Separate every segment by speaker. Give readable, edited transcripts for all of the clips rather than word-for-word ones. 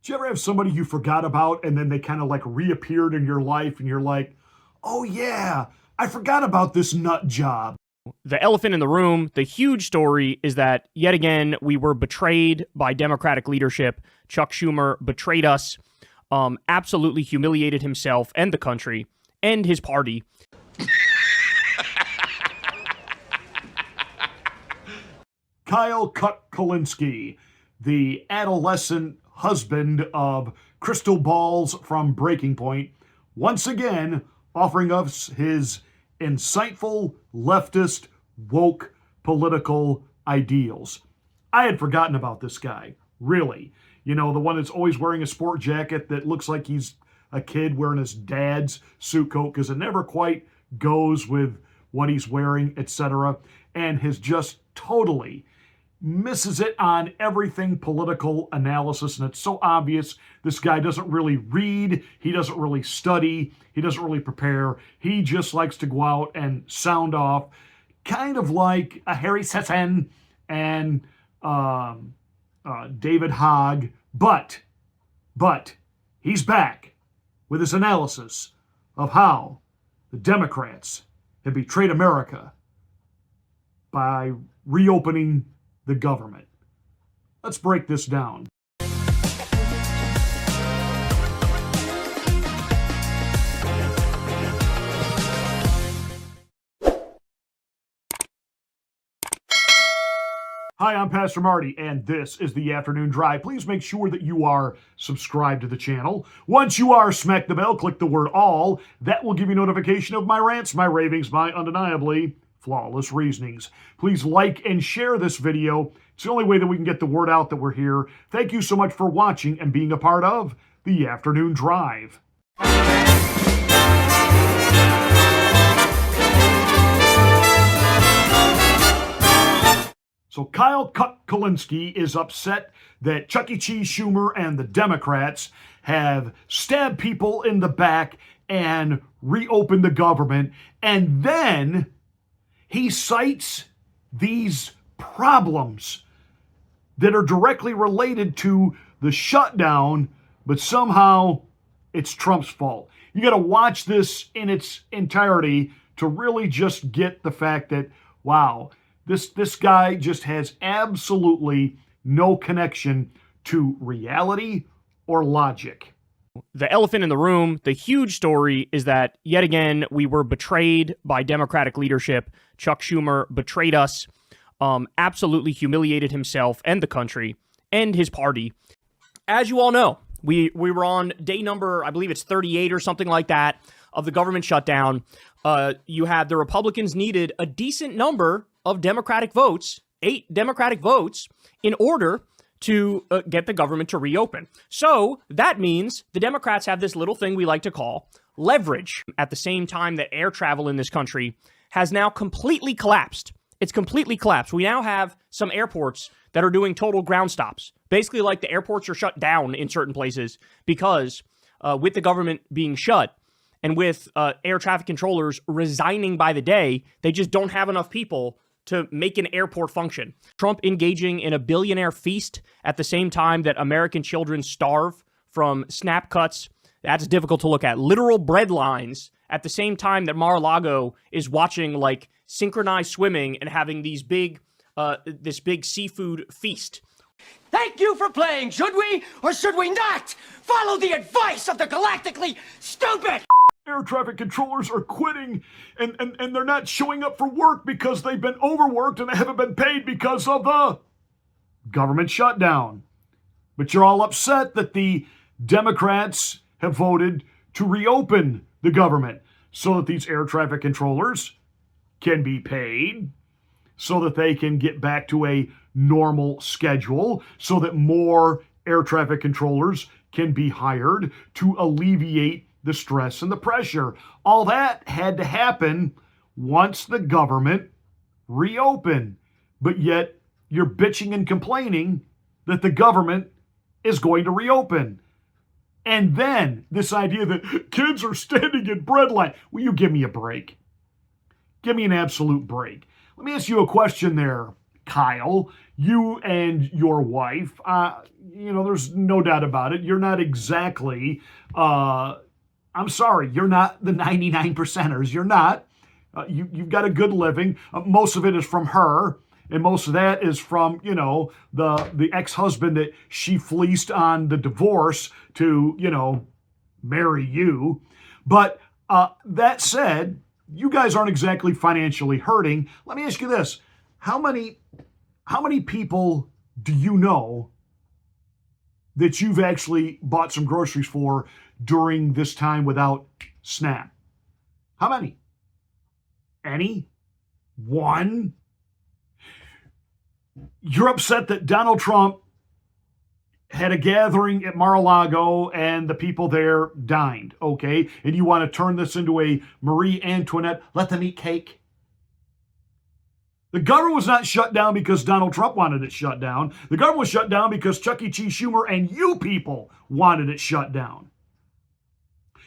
Speaker 1: Did you ever have somebody you forgot about and then they kind of like reappeared in your life and you're like, oh yeah, I forgot about this nut job?
Speaker 2: The elephant in the room, the huge story is that yet again, we were betrayed by Democratic leadership. Chuck Schumer betrayed us, absolutely humiliated himself and the country and his party.
Speaker 1: Kyle Kulinski, the adolescent husband of Crystal Balls from Breaking Point, once again offering us his insightful, leftist, woke political ideals. I had forgotten about this guy, really. You know, the one that's always wearing a sport jacket that looks like he's a kid wearing his dad's suit coat because it never quite goes with what he's wearing, etc. And has just totally misses it on everything political analysis, and it's so obvious this guy doesn't really read, he doesn't really study, he doesn't really prepare, he just likes to go out and sound off, kind of like a Harry Sesson and David Hogg, but he's back with his analysis of how the Democrats have betrayed America by reopening the government. Let's break this down. Hi, I'm Pastor Marty, and this is the Afternoon Drive. Please make sure that you are subscribed to the channel. Once you are, smack the bell, click the word all. That will give you notification of my rants, my ravings, my undeniably flawless reasonings. Please like and share this video. It's the only way that we can get the word out that we're here. Thank you so much for watching and being a part of the Afternoon Drive. So Kyle Kulinski is upset that Chuck E. Cheese Schumer and the Democrats have stabbed people in the back and reopened the government, and then he cites these problems that are directly related to the shutdown, but somehow it's Trump's fault. You got to watch this in its entirety to really just get the fact that, wow, this guy just has absolutely no connection to reality or logic.
Speaker 2: The elephant in the room, the huge story is that yet again, we were betrayed by Democratic leadership. Chuck Schumer betrayed us, absolutely humiliated himself and the country and his party. As you all know, we were on day number, I believe it's 38 or something like that, of the government shutdown. You had the Republicans needed a decent number of Democratic votes, 8 Democratic votes, in order to get the government to reopen. So that means the Democrats have this little thing we like to call leverage. At the same time that air travel in this country has now completely collapsed. It's completely collapsed. We now have some airports that are doing total ground stops. Basically, like the airports are shut down in certain places because with the government being shut and with air traffic controllers resigning by the day, they just don't have enough people to make an airport function. Trump engaging in a billionaire feast at the same time that American children starve from SNAP cuts. That's difficult to look at. Literal bread lines at the same time that Mar-a-Lago is watching like synchronized swimming and having these big, this big seafood feast.
Speaker 3: Thank you for playing, should we or should we not follow the advice of the galactically stupid?
Speaker 1: Air traffic controllers are quitting and they're not showing up for work because they've been overworked and they haven't been paid because of the government shutdown. But you're all upset that the Democrats have voted to reopen the government so that these air traffic controllers can be paid, so that they can get back to a normal schedule, so that more air traffic controllers can be hired to alleviate the stress and the pressure. All that had to happen once the government reopened. But yet you're bitching and complaining that the government is going to reopen. And then this idea that kids are standing in bread line. Will you give me a break? Give me an absolute break. Let me ask you a question there, Kyle, you and your wife, there's no doubt about it. You're not exactly, I'm sorry, you're not the 99 percenters. You're not. You've got a good living. Most of it is from her. And most of that is from, the ex-husband that she fleeced on the divorce to, marry you. But that said, you guys aren't exactly financially hurting. Let me ask you this. How many people do you know that you've actually bought some groceries for during this time without SNAP? How many? Any? One? You're upset that Donald Trump had a gathering at Mar-a-Lago and the people there dined, okay? And you want to turn this into a Marie Antoinette, let them eat cake? The government was not shut down because Donald Trump wanted it shut down. The government was shut down because Chuck E. Cheese Schumer and you people wanted it shut down.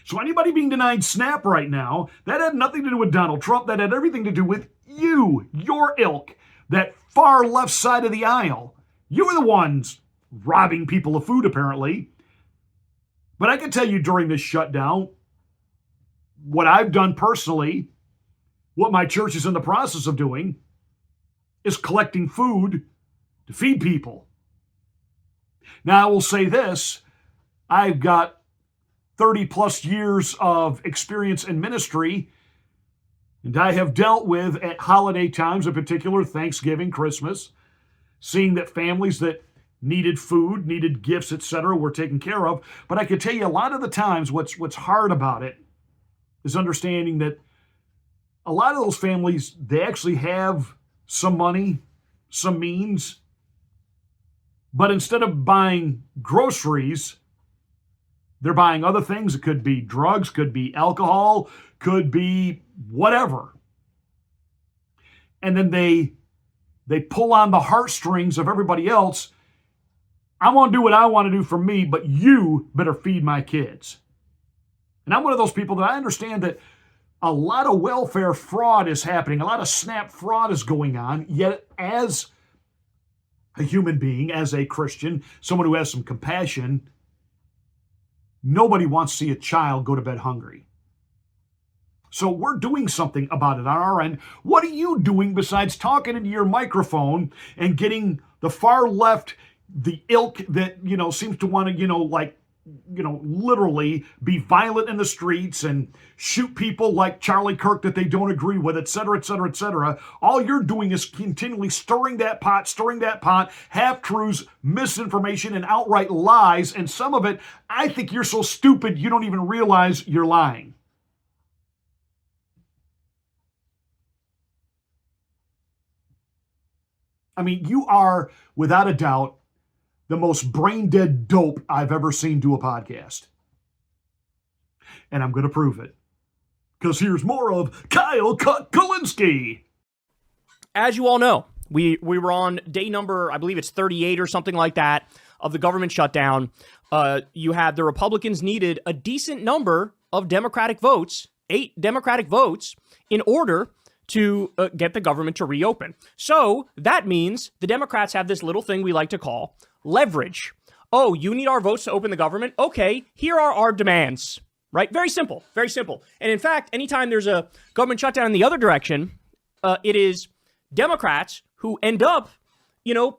Speaker 1: So anybody being denied SNAP right now, that had nothing to do with Donald Trump. That had everything to do with you, your ilk, that far left side of the aisle. You were the ones robbing people of food, apparently. But I can tell you during this shutdown, what I've done personally, what my church is in the process of doing, is collecting food to feed people. Now, I will say this. I've got 30 plus years of experience in ministry, and I have dealt with, at holiday times, in particular Thanksgiving, Christmas, seeing that families that needed food, needed gifts, etc., were taken care of. But I can tell you a lot of the times what's hard about it is understanding that a lot of those families, they actually have some money, some means, but instead of buying groceries, they're buying other things. It could be drugs, could be alcohol, could be whatever. And then they pull on the heartstrings of everybody else. I want to do what I want to do for me, but you better feed my kids. And I'm one of those people that I understand that a lot of welfare fraud is happening. A lot of SNAP fraud is going on. Yet as a human being, as a Christian, someone who has some compassion, nobody wants to see a child go to bed hungry. So we're doing something about it on our end. What are you doing besides talking into your microphone and getting the far left, the ilk that, seems to want to, literally be violent in the streets and shoot people like Charlie Kirk that they don't agree with, et cetera, et cetera, et cetera. All you're doing is continually stirring that pot, half-truths, misinformation, and outright lies. And some of it, I think you're so stupid you don't even realize you're lying. I mean, you are, without a doubt, the most brain-dead dope I've ever seen do a podcast. And I'm going to prove it. Because here's more of Kyle Kulinski.
Speaker 2: As you all know, we were on day number, I believe it's 38 or something like that, of the government shutdown. You had the Republicans needed a decent number of Democratic votes, 8 Democratic votes, in order to get the government to reopen. So that means the Democrats have this little thing we like to call leverage. Oh, you need our votes to open the government? Okay, here are our demands, right? Very simple, very simple. And in fact, anytime there's a government shutdown in the other direction, it is Democrats who end up,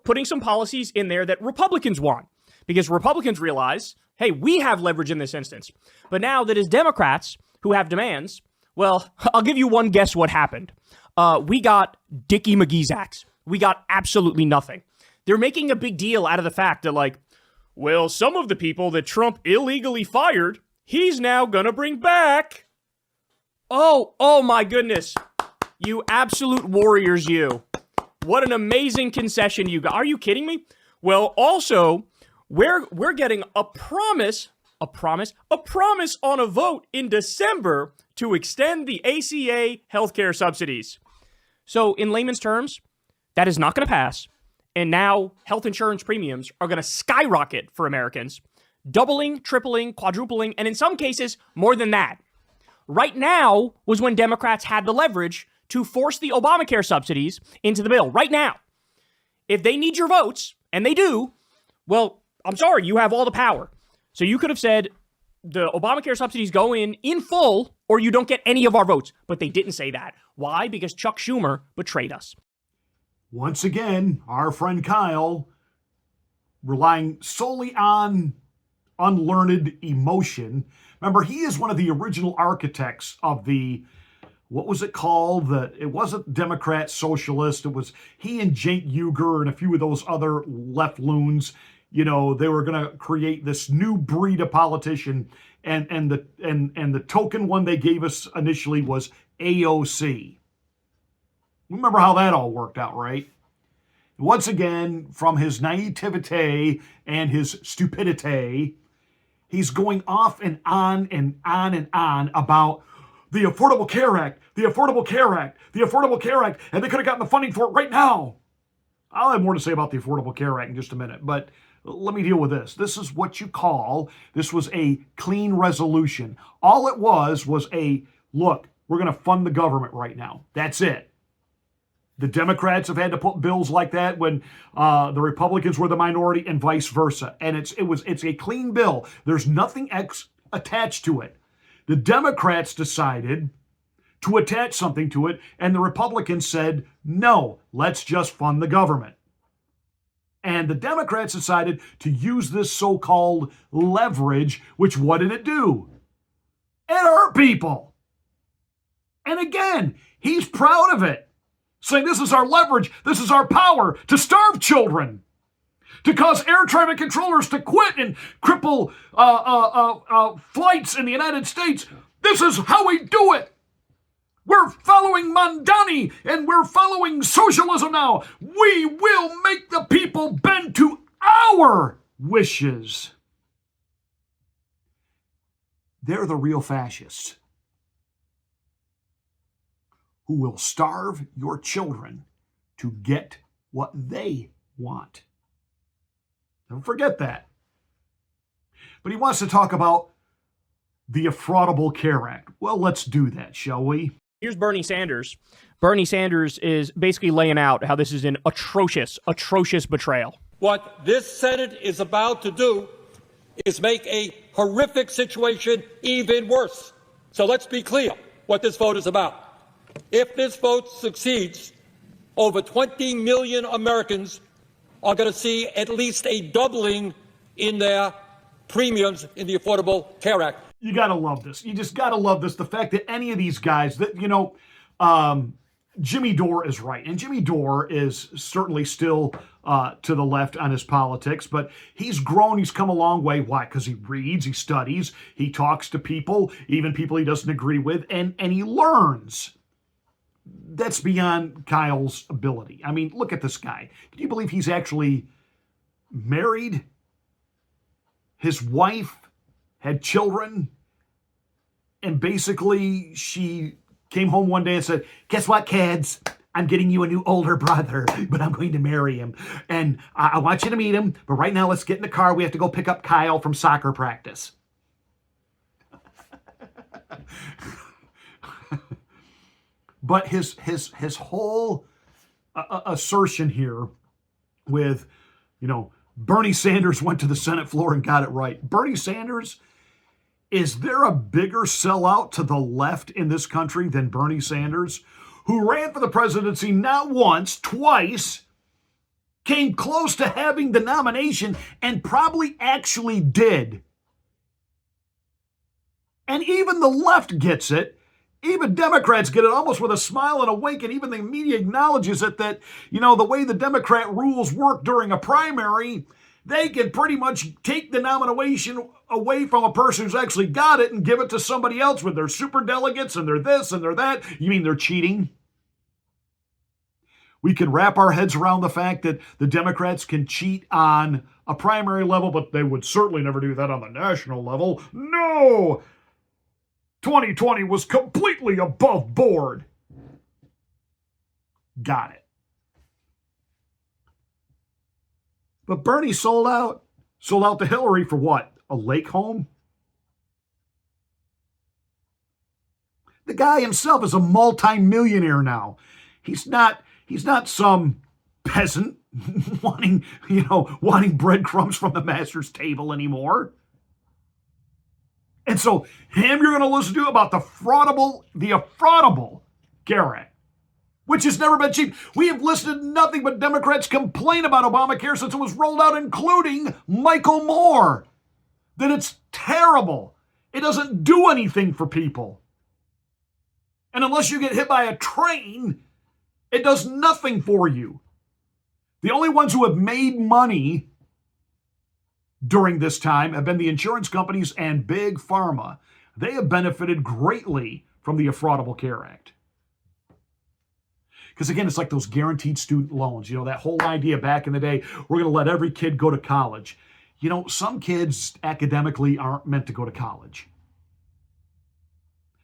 Speaker 2: putting some policies in there that Republicans want. Because Republicans realize, hey, we have leverage in this instance. But now that is Democrats who have demands, well, I'll give you one guess what happened. We got Dickie McGee's axe. We got absolutely nothing. They're making a big deal out of the fact that, well, some of the people that Trump illegally fired, he's now gonna bring back. Oh my goodness. You absolute warriors, you. What an amazing concession you got. Are you kidding me? Well, also, we're getting a promise on a vote in December to extend the ACA healthcare subsidies. So in layman's terms, that is not going to pass. And now health insurance premiums are going to skyrocket for Americans, doubling, tripling, quadrupling, and in some cases, more than that. Right now was when Democrats had the leverage to force the Obamacare subsidies into the bill. Right now. if they need your votes, and they do, well, I'm sorry, you have all the power. So you could have said the Obamacare subsidies go in full, or you don't get any of our votes. But they didn't say that. Why? Because Chuck Schumer betrayed us.
Speaker 1: Once again, our friend Kyle, relying solely on unlearned emotion. Remember, he is one of the original architects of the, what was it called? It wasn't Democrat Socialist. It was he and Cenk Uygur and a few of those other left loons. You know, they were going to create this new breed of politician, and the token one they gave us initially was AOC. Remember how that all worked out, right? Once again, from his naivete and his stupidity, he's going off and on and on and on about the Affordable Care Act, the Affordable Care Act, the Affordable Care Act, and they could have gotten the funding for it right now. I'll have more to say about the Affordable Care Act in just a minute, but let me deal with this. This is what you call, this was a clean resolution. All it was a, look, we're going to fund the government right now. That's it. The Democrats have had to put bills like that when the Republicans were the minority and vice versa. And it's a clean bill. There's nothing attached to it. The Democrats decided to attach something to it, and the Republicans said, no, let's just fund the government. And the Democrats decided to use this so-called leverage, which what did it do? It hurt people. And again, he's proud of it, saying this is our leverage, this is our power to starve children, to cause air traffic controllers to quit and cripple flights in the United States. This is how we do it. We're following Mondani, and we're following socialism now. We will make the people bend to our wishes. They're the real fascists who will starve your children to get what they want. Don't forget that. But he wants to talk about the Affordable Care Act. Well, let's do that, shall we?
Speaker 2: Here's Bernie Sanders. Bernie Sanders is basically laying out how this is an atrocious betrayal.
Speaker 4: What this Senate is about to do is make a horrific situation even worse. So let's be clear what this vote is about. If this vote succeeds, over 20 million Americans are going to see at least a doubling in their premiums in the Affordable Care Act.
Speaker 1: You got to love this. You just got to love this. The fact that any of these guys that, Jimmy Dore is right. And Jimmy Dore is certainly still to the left on his politics, but he's grown. He's come a long way. Why? Because he reads, he studies, he talks to people, even people he doesn't agree with, and he learns. That's beyond Kyle's ability. I mean, look at this guy. Can you believe he's actually married? His wife had children, and basically she came home one day and said, guess what, kids? I'm getting you a new older brother, but I'm going to marry him. And I want you to meet him, but right now let's get in the car. We have to go pick up Kyle from soccer practice. But his whole assertion here with, Bernie Sanders went to the Senate floor and got it right. Bernie Sanders, is there a bigger sellout to the left in this country than Bernie Sanders, who ran for the presidency not once, twice, came close to having the nomination, and probably actually did? And even the left gets it. Even Democrats get it almost with a smile and a wink, and even the media acknowledges it that, the way the Democrat rules work during a primary, they can pretty much take the nomination away from a person who's actually got it and give it to somebody else with their superdelegates and their this and their that. You mean they're cheating? We can wrap our heads around the fact that the Democrats can cheat on a primary level, but they would certainly never do that on the national level. No! 2020 was completely above board. Got it. But Bernie sold out. Sold out to Hillary for what? A lake home? The guy himself is a multimillionaire now. He's not some peasant. wanting breadcrumbs from the master's table anymore. And so him you're going to listen to about the affordable Care Act, which has never been cheap. We have listened to nothing but Democrats complain about Obamacare since it was rolled out, including Michael Moore, that it's terrible. It doesn't do anything for people. And unless you get hit by a train, it does nothing for you. The only ones who have made money during this time have been the insurance companies and big pharma. They have benefited greatly from the Affordable Care Act. Because again, it's like those guaranteed student loans. That whole idea back in the day, we're going to let every kid go to college. Some kids academically aren't meant to go to college.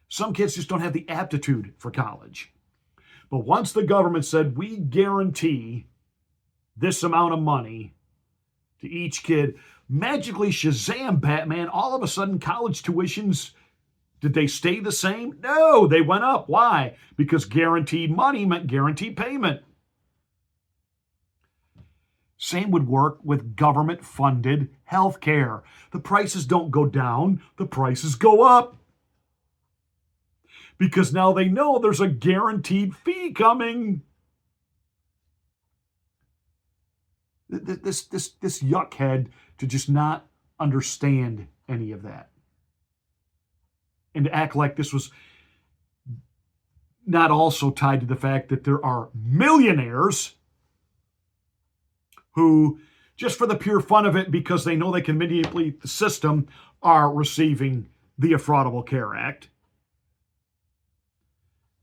Speaker 1: Some kids just don't have the aptitude for college. But once the government said, we guarantee this amount of money to each kid, magically, Shazam, Batman, all of a sudden college tuitions, did they stay the same? No, they went up. Why? Because guaranteed money meant guaranteed payment. Same would work with government-funded health care. The prices don't go down, the prices go up. Because now they know there's a guaranteed fee coming. This yuckhead to just not understand any of that. And to act like this was not also tied to the fact that there are millionaires who, just for the pure fun of it, because they know they can manipulate the system, are receiving the Affordable Care Act,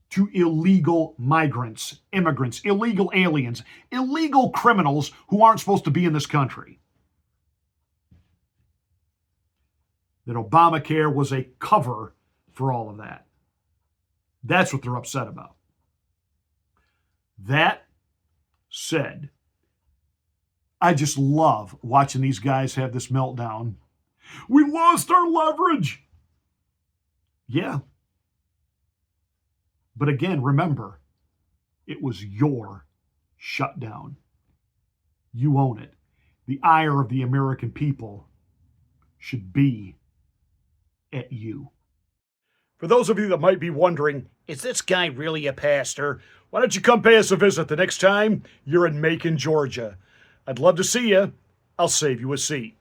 Speaker 1: to illegal migrants, immigrants, illegal aliens, illegal criminals who aren't supposed to be in this country. That Obamacare was a cover for all of that. That's what they're upset about. That said, I just love watching these guys have this meltdown. We lost our leverage. Yeah. But again, remember, it was your shutdown. You own it. The ire of the American people should be at you. For those of you that might be wondering, is this guy really a pastor? Why don't you come pay us a visit the next time you're in Macon, Georgia? I'd love to see you. I'll save you a seat.